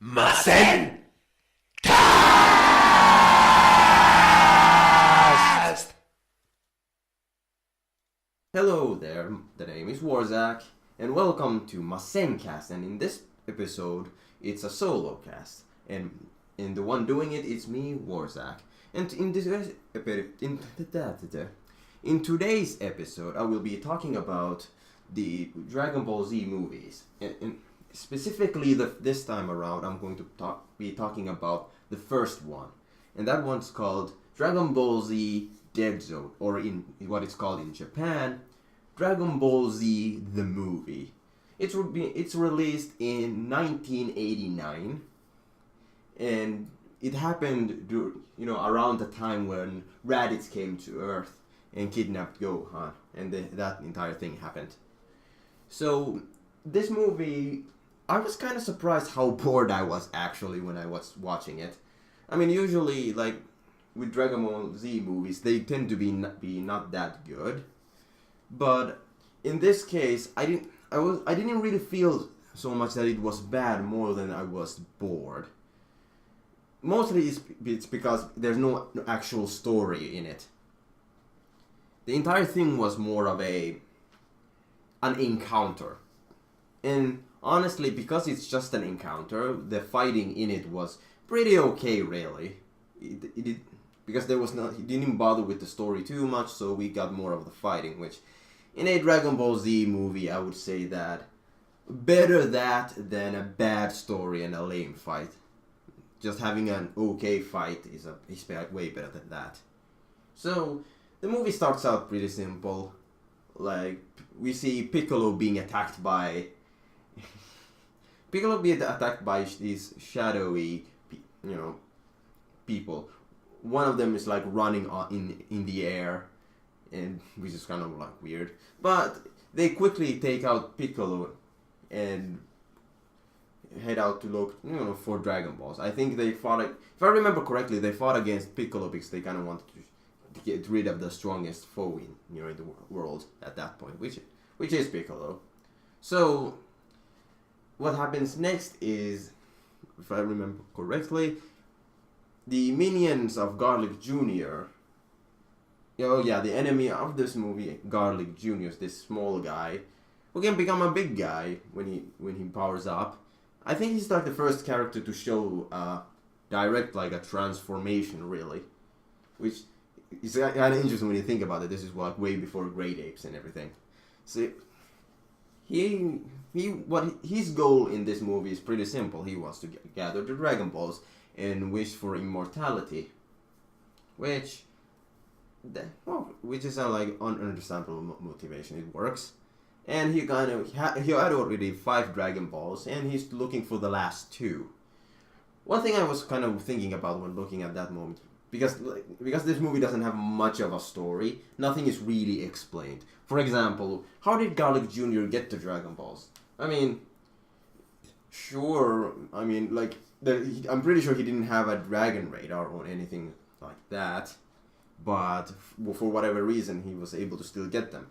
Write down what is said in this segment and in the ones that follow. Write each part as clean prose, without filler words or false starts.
Masen Cast! Hello there, the name is Warszak, and welcome to Cast. And in this episode, it's a solo cast, and the one doing it is me, Warszak. And in today's episode, I will be talking about the Dragon Ball Z movies, and specifically this time around, I'm going to be talking about the first one, and that one's called Dragon Ball Z Dead Zone, or in what it's called in Japan, Dragon Ball Z the movie. It's released in 1989, and it happened around the time when Raditz came to Earth and kidnapped Gohan, and that entire thing happened. So this movie, I was kind of surprised how bored I was actually when I was watching it. I mean, usually like with Dragon Ball Z movies, they tend to be not that good. But in this case, I didn't really feel so much that it was bad more than I was bored. Mostly it's because there's no actual story in it. The entire thing was more of an encounter. And honestly, because it's just an encounter, the fighting in it was pretty okay, really. Because he didn't bother with the story too much, so we got more of the fighting, which in a Dragon Ball Z movie, I would say that better that than a bad story and a lame fight. Just having an okay fight is way better than that. So the movie starts out pretty simple. Like, we see Piccolo being attacked by these shadowy, people. One of them is like running in the air, and which is kind of like weird. But they quickly take out Piccolo and head out to look, for Dragon Balls. I think they fought, if I remember correctly, they fought against Piccolo because they kind of wanted to get rid of the strongest foe in the world at that point, which is Piccolo. So what happens next is, if I remember correctly, the minions of Garlic Jr. Oh yeah, the enemy of this movie, Garlic Jr. is this small guy who can become a big guy when he powers up. I think he's like the first character to show direct like a transformation, really, which is kind of interesting when you think about it. This is like way before Great Apes and everything. So his goal in this movie is pretty simple. He wants to gather the Dragon Balls and wish for immortality, which is like ununderstandable motivation. It works. And he had already 5 Dragon Balls, and he's looking for the last 2. One thing I was kind of thinking about when looking at that moment, because this movie doesn't have much of a story, nothing is really explained. For example, how did Garlic Jr. get the Dragon Balls? I mean, sure, I'm pretty sure he didn't have a Dragon Radar or anything like that, but for whatever reason, he was able to still get them.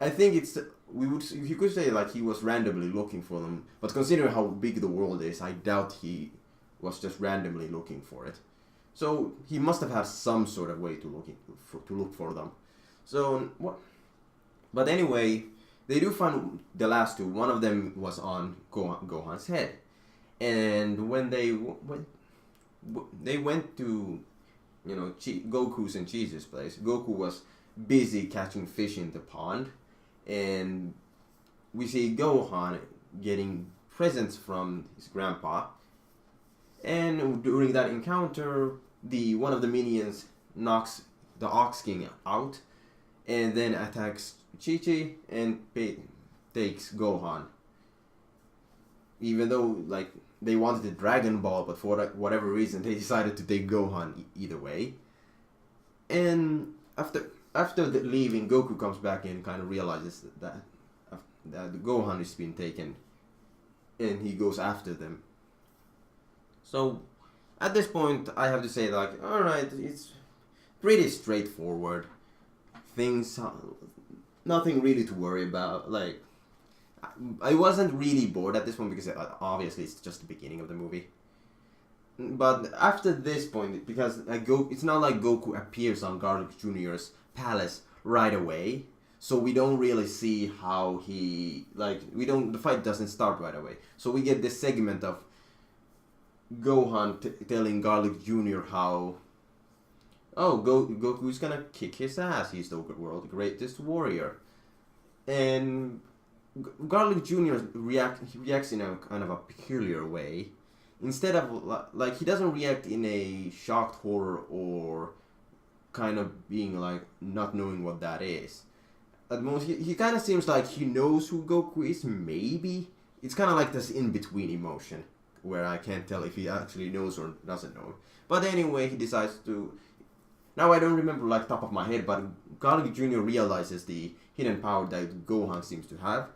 I think you could say like he was randomly looking for them, but considering how big the world is, I doubt he was just randomly looking for it. So he must have had some sort of way to look for them. So what? But anyway, they do find the last 2. One of them was on Gohan's head, and when they went to Goku's and Chizu's place, Goku was busy catching fish in the pond. And we see Gohan getting presents from his grandpa. And during that encounter, one of the minions knocks the Ox King out, and then attacks Chi-Chi and takes Gohan. Even though they wanted the Dragon Ball, but for whatever reason they decided to take Gohan either way. And after leaving, Goku comes back and kind of realizes that Gohan has been taken, and he goes after them. So, at this point, I have to say, alright, it's pretty straightforward. Nothing really to worry about. I wasn't really bored at this point because obviously it's just the beginning of the movie. But after this point, because it's not like Goku appears on Garlic Jr.'s palace right away, so we don't really see how he the fight doesn't start right away. So we get this segment of Gohan telling Garlic Jr. how Goku's gonna kick his ass. He's the world's greatest warrior, and Garlic Jr. reacts in a kind of a peculiar way. Instead of he doesn't react in a shocked horror or kind of being like not knowing what that is. At most, he kind of seems like he knows who Goku is. Maybe it's kind of like this in between emotion where I can't tell if he actually knows or doesn't know. But anyway, he decides to. Now I don't remember top of my head, but Garlic Jr. realizes the hidden power that Gohan seems to have,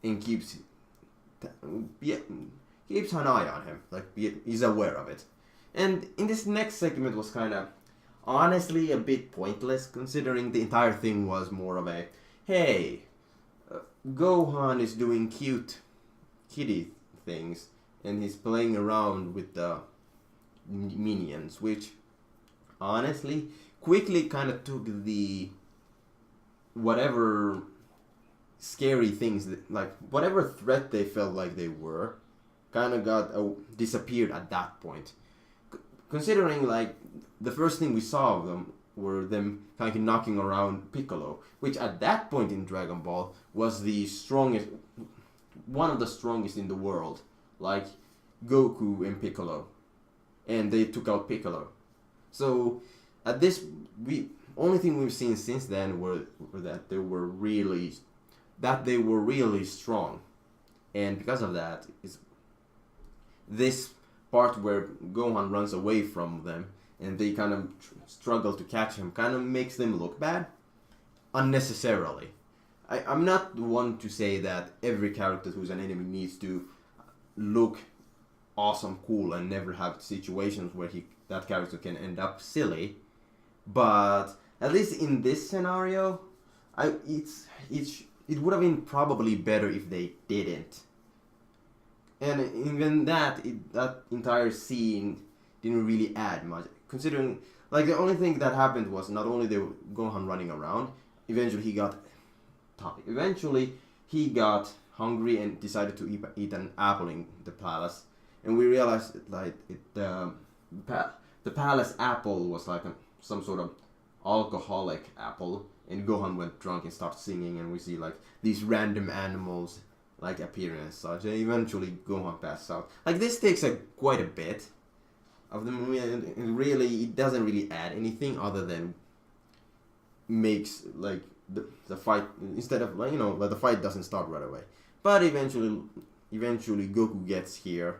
and keeps an eye on him. He's aware of it. And in this next segment was kind of honestly a bit pointless, considering the entire thing was more of a, hey, Gohan is doing cute kitty things, and he's playing around with the minions, which honestly quickly kind of took the whatever scary things whatever threat they felt like they were kind of got disappeared at that point. Considering the first thing we saw of them were them kind of knocking around Piccolo, which at that point in Dragon Ball was the strongest, one of the strongest in the world, like Goku and Piccolo, and they took out Piccolo. So at this, only thing we've seen since then were that they were really strong, and because of that is this part where Gohan runs away from them and they kind of struggle to catch him kind of makes them look bad unnecessarily. I'm not one to say that every character who's an enemy needs to look awesome, cool, and never have situations where that character can end up silly, but at least in this scenario, it would have been probably better if they didn't. And even that entire scene didn't really add much. Considering, the only thing that happened was not only they were Gohan running around, eventually he got hungry and decided to eat an apple in the palace. And we realized the palace apple was some sort of alcoholic apple. And Gohan went drunk and started singing, and we see these random animals appearing and such, and eventually Gohan passes out. This takes quite a bit of the movie, and really it doesn't really add anything other than makes the fight, instead of the fight doesn't start right away. But eventually Goku gets here.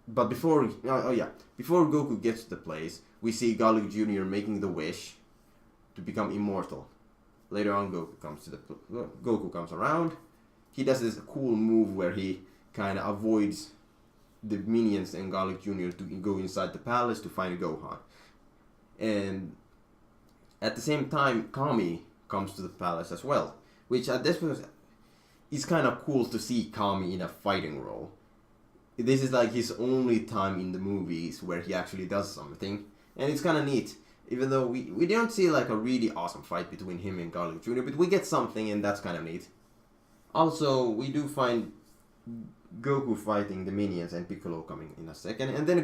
But before Goku gets to the place, we see Garlic Jr. making the wish to become immortal. Later on, Goku comes around. He does this cool move where he kind of avoids the minions and Garlic Jr. to go inside the palace to find Gohan. And at the same time, Kami comes to the palace as well, which at this point is kind of cool to see Kami in a fighting role. This is his only time in the movies where he actually does something, and it's kind of neat. Even though we don't see a really awesome fight between him and Garlic Jr., but we get something, and that's kind of neat. Also, we do find Goku fighting the minions and Piccolo coming in a second, and then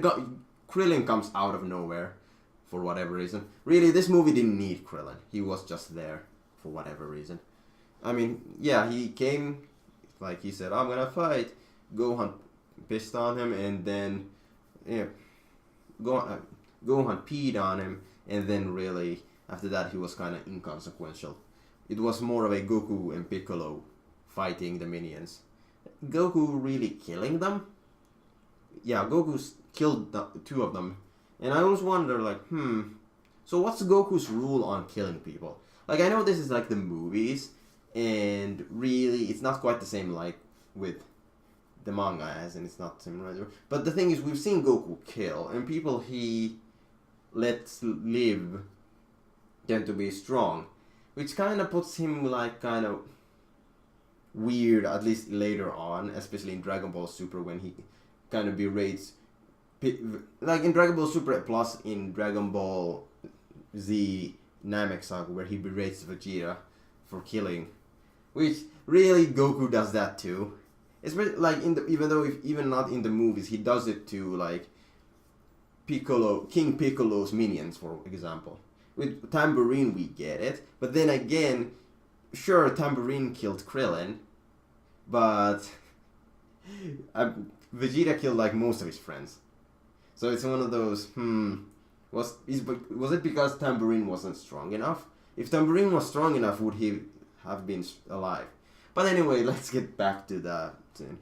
Krillin comes out of nowhere for whatever reason. Really, this movie didn't need Krillin. He was just there for whatever reason. I mean, yeah, he came, he said, I'm gonna fight. Gohan pissed on him, and then Gohan peed on him, and then really, after that, he was kind of inconsequential. It was more of a Goku and Piccolo fighting the minions. Goku really killing them? Yeah, Goku's killed two of them. And I always wonder, so what's Goku's rule on killing people? I know this is the movies, and really, it's not quite the same with the manga, as in it's not the same. But the thing is, we've seen Goku kill, and people he lets live tend to be strong, which kind of puts him weird, at least later on, especially in Dragon Ball Super when he kind of berates, like in Dragon Ball Super plus in Dragon Ball Z Namek Saga where he berates Vegeta for killing, which really Goku does that too. Especially like even not in the movies, he does it to like King Piccolo's minions, for example. With Tambourine we get it, but then again, sure, Tambourine killed Krillin, but Vegeta killed like most of his friends. So it's one of those, was it because Tambourine wasn't strong enough? If Tambourine was strong enough, would he have been alive? But anyway, let's get back to the thing.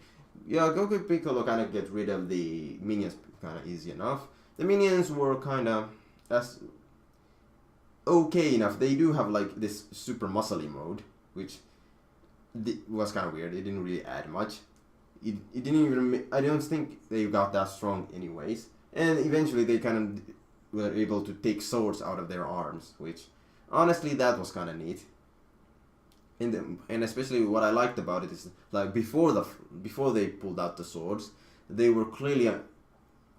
Yeah, Goku Piccolo kind of get rid of the minions kind of easy enough. The minions were kind of okay enough. They do have like this super muscly mode, which was kind of weird. It didn't really add much. It didn't even. I don't think they got that strong anyways. And eventually they kind of were able to take swords out of their arms, which honestly that was kind of neat. And especially what I liked about it is like before they pulled out the swords, they were clearly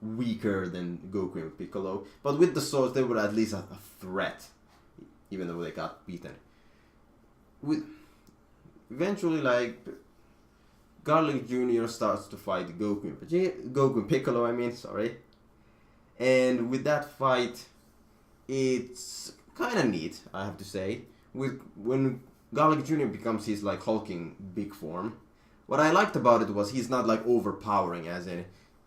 weaker than Goku and Piccolo. But with the swords, they were at least a threat, even though they got beaten. Eventually, like Garlic Jr. starts to fight Goku and Piccolo. And with that fight, it's kind of neat, I have to say. When Garlic Jr. becomes his like hulking big form, what I liked about it was he's not like overpowering, as in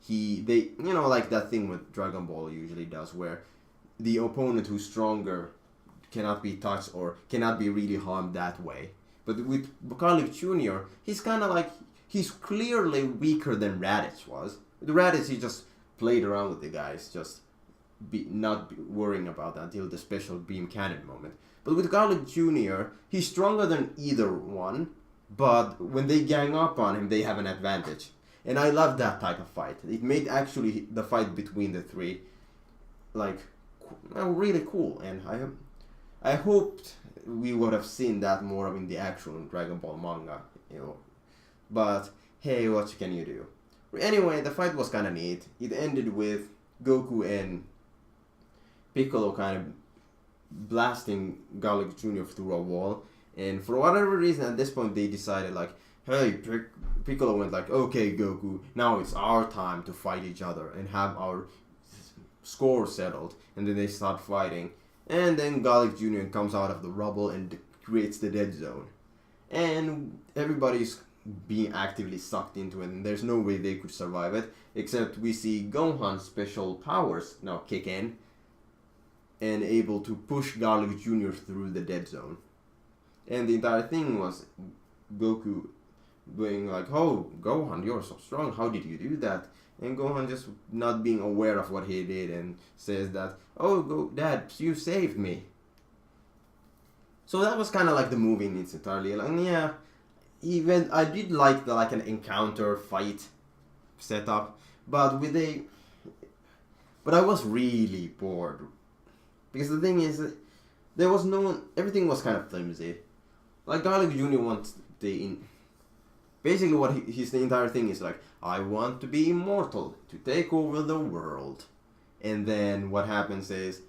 like that thing what Dragon Ball usually does, where the opponent who's stronger cannot be touched or cannot be really harmed that way. But with Garlic Jr., he's kind of like, he's clearly weaker than Raditz was. With Raditz, he just played around with the guys, just not worrying about that until the special beam cannon moment. But with Garlic Jr., he's stronger than either one, but when they gang up on him, they have an advantage. And I love that type of fight. It made actually the fight between the three like really cool, and I hoped we would have seen that more in the actual Dragon Ball manga, But hey, what can you do? Anyway, the fight was kind of neat. It ended with Goku and Piccolo kind of blasting Garlic Jr. through a wall, and for whatever reason at this point they decided like, hey, Piccolo went like, okay Goku, now it's our time to fight each other and have our score settled, and then they start fighting, and then Garlic Jr. comes out of the rubble and creates the dead zone, and everybody's being actively sucked into it, and there's no way they could survive it, except we see Gohan's special powers now kick in and able to push Garlic Jr. through the dead zone. And the entire thing was Goku being like, oh, Gohan, you're so strong, how did you do that? And Gohan just not being aware of what he did and says that, oh, Dad, you saved me. So that was kind of like the movie in its entirety. And yeah, even I did like an encounter fight setup, but I was really bored. Because the thing is, everything was kind of flimsy. Like Garlic Jr. wants basically what the entire thing is like, I want to be immortal, to take over the world. And then what happens is,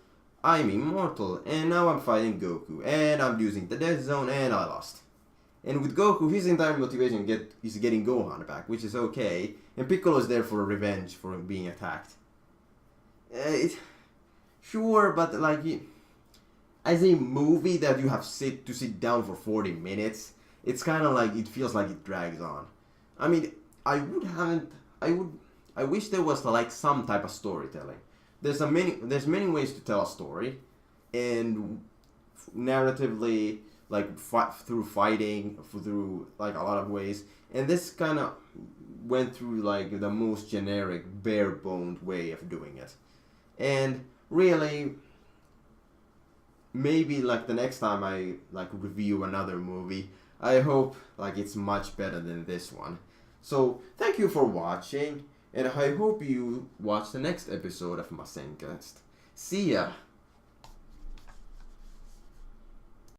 I'm immortal, and now I'm fighting Goku, and I'm using the dead zone, and I lost. And with Goku, his entire motivation is getting Gohan back, which is okay. And Piccolo is there for revenge for being attacked. Sure, but like, as a movie that you have to sit down for 40 minutes, it's kind of like, it feels like it drags on. I mean, I wish there was like some type of storytelling. There's many ways to tell a story, and narratively, like through fighting, through like a lot of ways. And this kind of went through like the most generic, bare-boned way of doing it. And really, maybe like the next time I like review another movie, I hope like it's much better than this one. So thank you for watching, and I hope you watch the next episode of Masenkast. See ya!